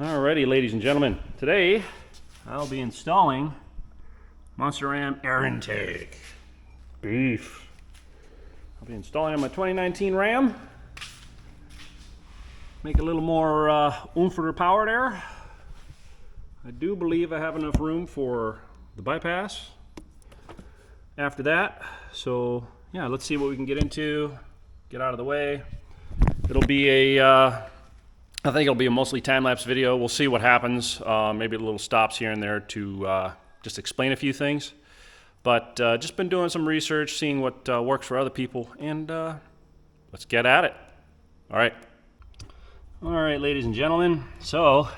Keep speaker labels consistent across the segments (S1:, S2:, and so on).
S1: Alrighty, ladies and gentlemen, today I'll be installing Monster Ram air intake. Beef. I'll be installing on my 2019 Ram. Make a little more oomph or power there. I do believe I have enough room for the bypass after that. So yeah, let's see what we can get into, get out of the way. It'll be I think it'll be a mostly time-lapse video. We'll see what happens. Maybe little stops here and there to just explain a few things. But just been doing some research, seeing what works for other people, and let's get at it. All right. All right, ladies and gentlemen. So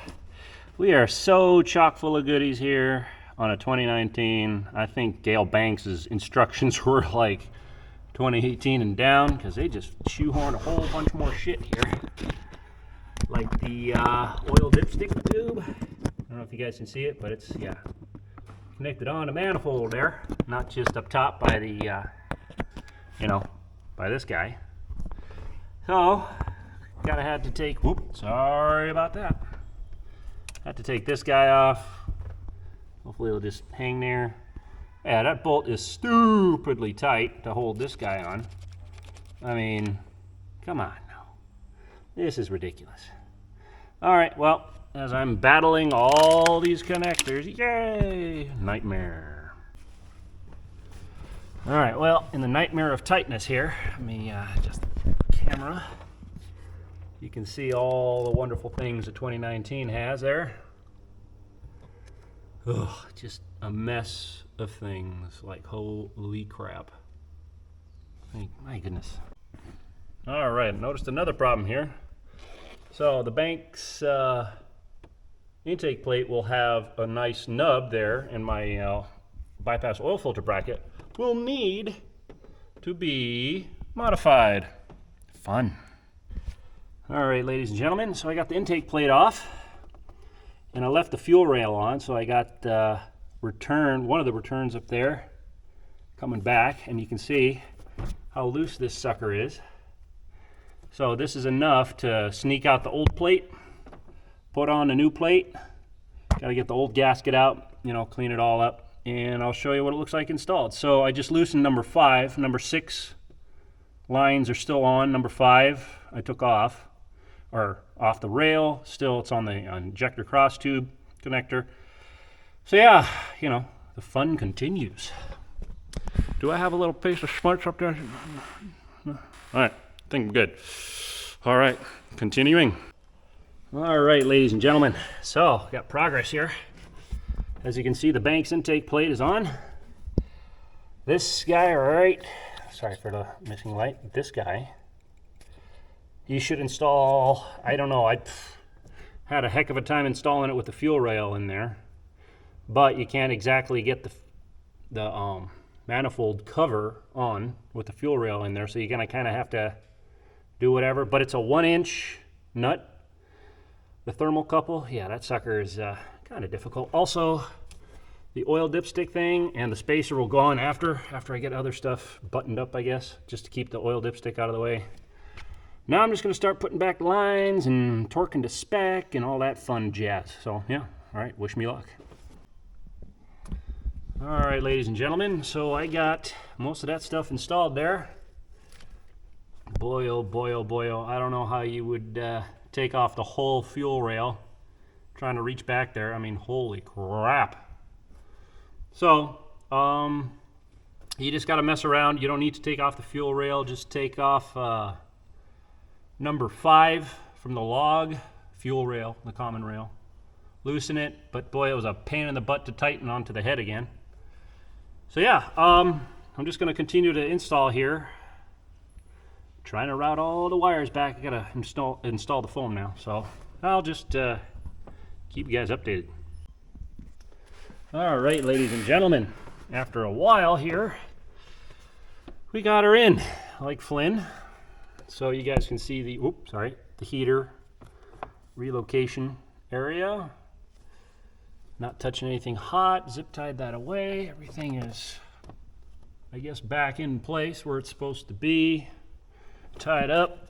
S1: we are so chock full of goodies here on a 2019. I think Gale Banks' instructions were like 2018 and down, because they just shoehorned a whole bunch more shit here. Like the oil dipstick tube. I don't know if you guys can see it, but it's, yeah, connected on a manifold there, not just up top by the, by this guy. So, had to take, sorry about that. Had to take this guy off. Hopefully it'll just hang there. Yeah, that bolt is stupidly tight to hold this guy on. I mean, come on now. This is ridiculous. All right, well, as I'm battling all these connectors, yay, nightmare. All right, well, in the nightmare of tightness here, let me just camera. You can see all the wonderful things that 2019 has there. Ugh, just a mess of things, like holy crap. My goodness. All right, noticed another problem here. So the Banks intake plate will have a nice nub there, and my bypass oil filter bracket will need to be modified. Fun. All right, ladies and gentlemen, so I got the intake plate off, and I left the fuel rail on, so I got one of the returns up there coming back, and you can see how loose this sucker is. So this is enough to sneak out the old plate, put on a new plate. Got to get the old gasket out, clean it all up, and I'll show you what it looks like installed. So I just loosened number 5. Number 6 lines are still on. Number 5 I took off, or off the rail. Still, it's on the injector cross tube connector. So yeah, the fun continues. Do I have a little piece of smarts up there? All right. I think I'm good. All right, continuing. All right, ladies and gentlemen. So, got progress here. As you can see, the Banks intake plate is on. This guy, right, sorry for the missing light. This guy, you should install, I don't know, I had a heck of a time installing it with the fuel rail in there, but you can't exactly get the manifold cover on with the fuel rail in there, so you're gonna kind of have to do whatever, but it's a 1-inch nut. The thermocouple, yeah, that sucker is kind of difficult. Also, the oil dipstick thing and the spacer will go on after I get other stuff buttoned up, I guess, just to keep the oil dipstick out of the way. Now I'm just gonna start putting back lines and torquing to spec and all that fun jazz. So yeah, all right, wish me luck. All right, ladies and gentlemen, so I got most of that stuff installed there. Boy, oh boy, oh boy, oh. I don't know how you would take off the whole fuel rail trying to reach back there. I mean, holy crap. So, you just got to mess around. You don't need to take off the fuel rail. Just take off number 5 from the log fuel rail, the common rail. Loosen it, but boy, it was a pain in the butt to tighten onto the head again. So yeah, I'm just going to continue to install here. Trying to route all the wires back. I gotta install the foam now, so I'll just keep you guys updated. All right, ladies and gentlemen, after a while here, we got her in, like Flynn. So you guys can see the heater relocation area. Not touching anything hot. Zip tied that away. Everything is, I guess, back in place where it's supposed to be. Tied up.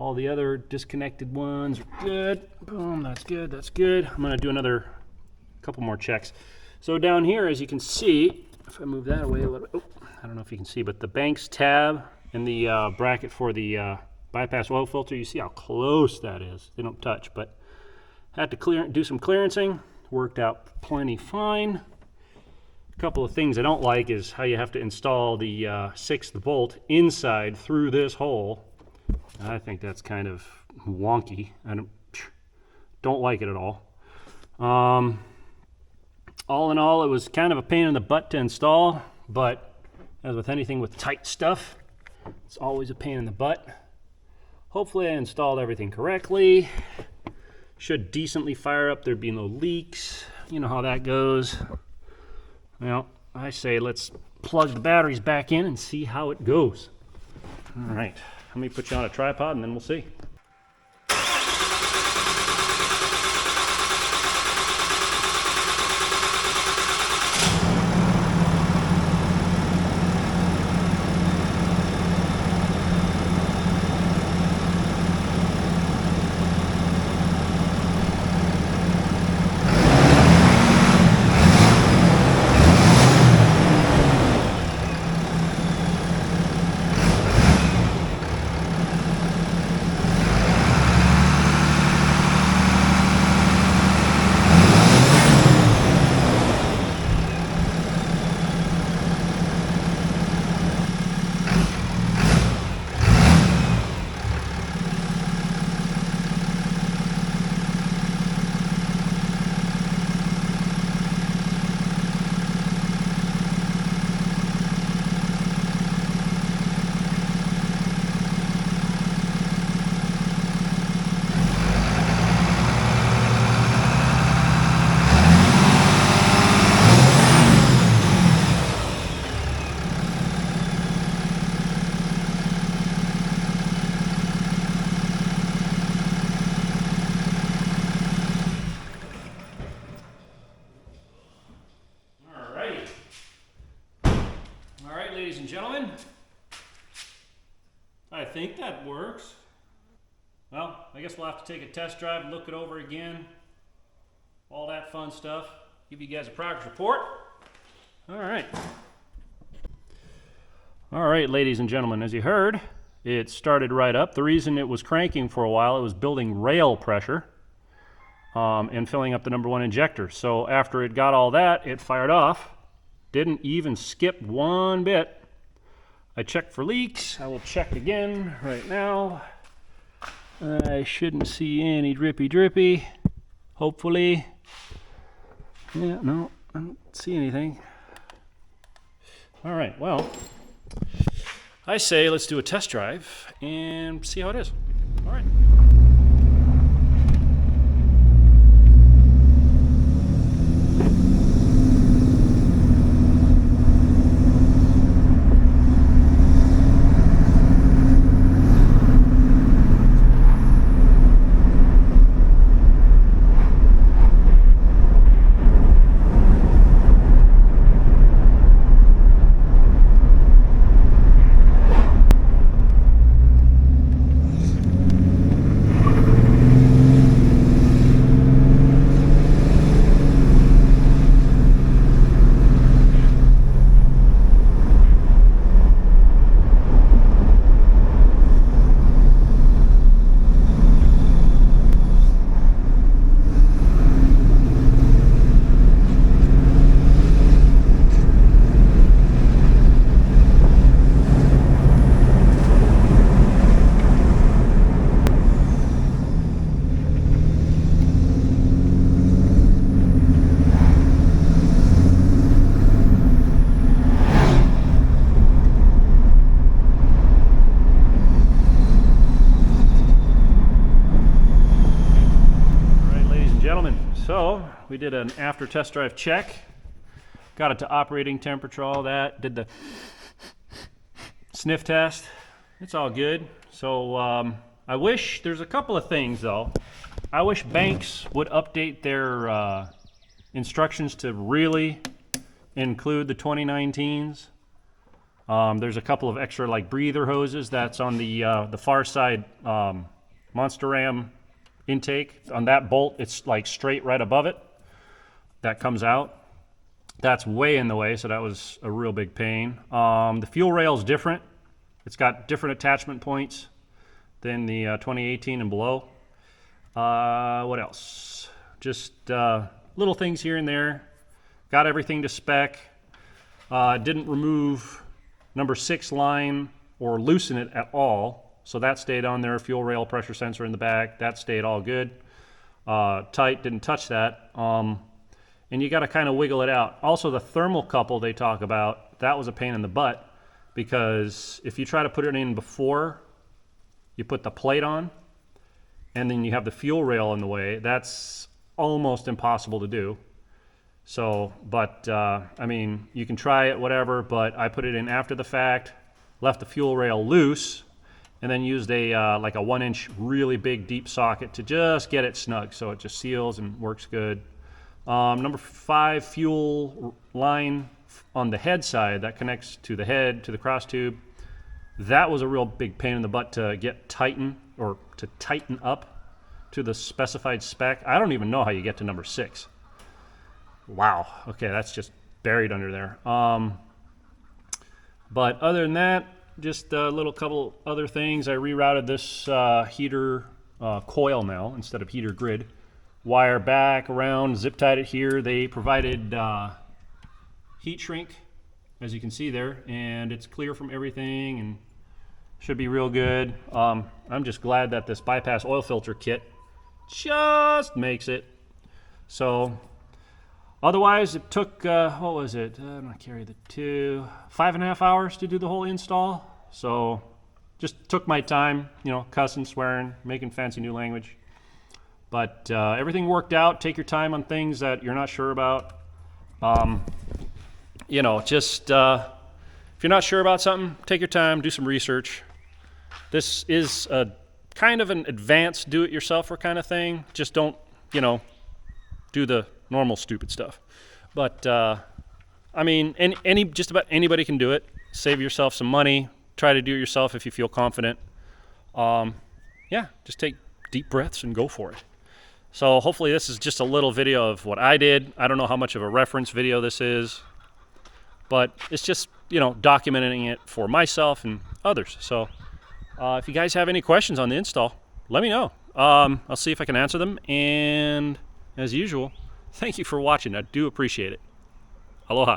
S1: All the other disconnected ones are good. Boom, that's good, that's good. I'm gonna do another couple more checks. So down here, as you can see, if I move that away a little bit, oh, I don't know if you can see, but the Banks tab and the bracket for the bypass oil filter, you see how close that is. They don't touch, but had to do some clearancing. Worked out plenty fine. A couple of things I don't like is how you have to install the 6th bolt inside through this hole. I think that's kind of wonky. I don't like it at all. All in all, it was kind of a pain in the butt to install, but as with anything with tight stuff, it's always a pain in the butt. Hopefully I installed everything correctly. Should decently fire up, there'd be no leaks. You know how that goes. Well, I say let's plug the batteries back in and see how it goes. All right, let me put you on a tripod and then we'll see. Ladies and gentlemen, I think that works. Well, I guess we'll have to take a test drive, look it over again, all that fun stuff, give you guys a progress report. All right, ladies and gentlemen, as you heard, it started right up. The reason it was cranking for a while, it was building rail pressure and filling up the number 1 injector. So after it got all that, it fired off. Didn't even skip one bit. I checked for leaks. I will check again right now. I shouldn't see any drippy. Hopefully. Yeah, no, I don't see anything. All right, well, I say let's do a test drive and see how it is. All right. So we did an after test drive check, got it to operating temperature, all that, did the sniff test. It's all good. So I wish, there's a couple of things though. I wish Banks would update their instructions to really include the 2019s. There's a couple of extra like breather hoses that's on the far side Monster Ram intake. On that bolt, it's like straight right above it. That comes out. That's way in the way, so that was a real big pain. The fuel rail is different. It's got different attachment points than the 2018 and below. What else? Just little things here and there. Got everything to spec. Didn't remove number 6 line or loosen it at all. So that stayed on there. Fuel rail pressure sensor in the back. That stayed all good. Tight, didn't touch that. And you got to kind of wiggle it out. Also, the thermocouple they talk about, that was a pain in the butt, because if you try to put it in before you put the plate on, and then you have the fuel rail in the way, that's almost impossible to do. So, but I mean, you can try it, whatever, but I put it in after the fact, left the fuel rail loose, and then used a like a 1-inch really big deep socket to just get it snug, so it just seals and works good. Number 5 fuel line on the head side that connects to the head, to the cross tube. That was a real big pain in the butt to get tighten up to the specified spec. I don't even know how you get to number 6. Wow. Okay, that's just buried under there. But other than that, just a little couple other things. I rerouted this heater coil now instead of heater grid. Wire back around, zip tied it here. They provided heat shrink, as you can see there, and it's clear from everything and should be real good. I'm just glad that this bypass oil filter kit just makes it. So otherwise it took, what was it? I'm gonna carry the 5.5 hours to do the whole install. So just took my time, you know, cussing, swearing, making fancy new language. But everything worked out. Take your time on things that you're not sure about. You know, just if you're not sure about something, take your time, do some research. This is a kind of an advanced do-it-yourselfer kind of thing. Just don't, you know, do the normal stupid stuff. But I mean, just about anybody can do it. Save yourself some money. Try to do it yourself if you feel confident. Yeah, just take deep breaths and go for it. So hopefully this is just a little video of what I did. I don't know how much of a reference video this is, but it's just, you know, documenting it for myself and others. So if you guys have any questions on the install, let me know. I'll see if I can answer them. And as usual, thank you for watching. I do appreciate it. Aloha.